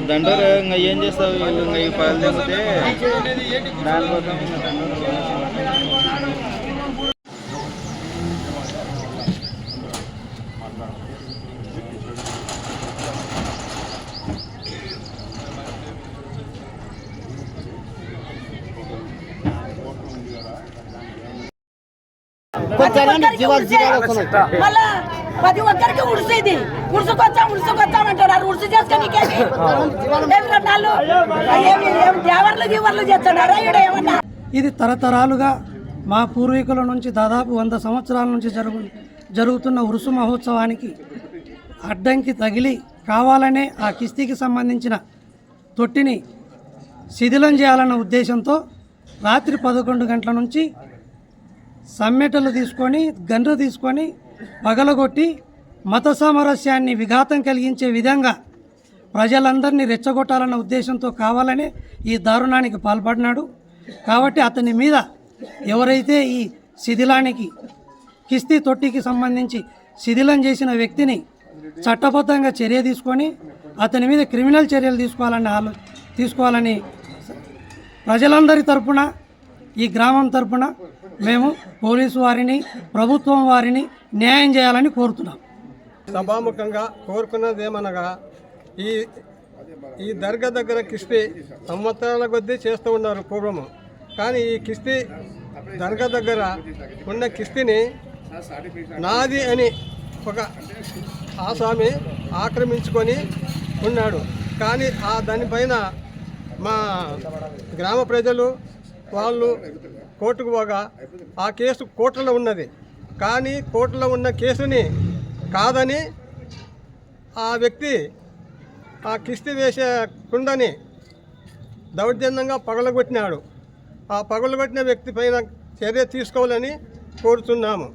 దండోరు ఇంకా ఏం చేస్తావు ఇంకా ఈ పాలు తెగితే దానికోసం ప్రతి ఒక్కరికి ఉడిసేది ఉడుసుకొచ్చామంటారు ఉడుసు చేసుకొని ఏమన్నా. ఇది తరతరాలుగా మా పూర్వీకుల నుంచి దాదాపు 100 సంవత్సరాల నుంచి జరుగుతున్న ఉరుసు మహోత్సవానికి అడ్డంకి తగిలి కావాలనే ఆ కిస్తీకి సంబంధించిన తొట్టిని శిథిలం చేయాలన్న ఉద్దేశంతో రాత్రి 11 గంటల నుంచి సమ్మెటలు తీసుకొని గన్ను తీసుకొని పగలగొట్టి మత సామరస్యాన్ని విఘాతం కలిగించే విధంగా ప్రజలందరినీ రెచ్చగొట్టాలన్న ఉద్దేశంతో కావాలనే ఈ దారుణానికి పాల్పడినాడు. కాబట్టి అతని మీద ఎవరైతే ఈ శిథిలానికి కిస్తీ తొట్టికి సంబంధించి శిథిలం చేసిన వ్యక్తిని చట్టబద్ధంగా చర్య తీసుకొని అతని మీద క్రిమినల్ చర్యలు తీసుకోవాలని ప్రజలందరి తరపున ఈ గ్రామం తరపున మేము పోలీసు వారిని ప్రభుత్వం వారిని న్యాయం చేయాలని కోరుతున్నాం. సభాముఖంగా కోరుకున్నది ఏమనగా ఈ దర్గా దగ్గర కిస్తీ సంవత్సరాల కొద్దీ చేస్తూ ఉన్నారు పూర్వము. కానీ ఈ కిస్తీ దర్గా దగ్గర ఉన్న కిస్తీని నాది అని ఒక ఆసామి ఆక్రమించుకొని ఉన్నాడు. కానీ దానిపైన మా గ్రామ ప్రజలు వాళ్ళు కోర్టుకు పోగా ఆ కేసు కోర్టులో ఉన్నది. కానీ కోర్టులో ఉన్న కేసుని కాదని ఆ వ్యక్తి ఆ కిస్తీ వేసే కుండని దౌర్జన్యంగా పగలగొట్టినాడు. ఆ పగలగొట్టిన వ్యక్తి పైన చర్య తీసుకోవాలని కోరుతున్నాము.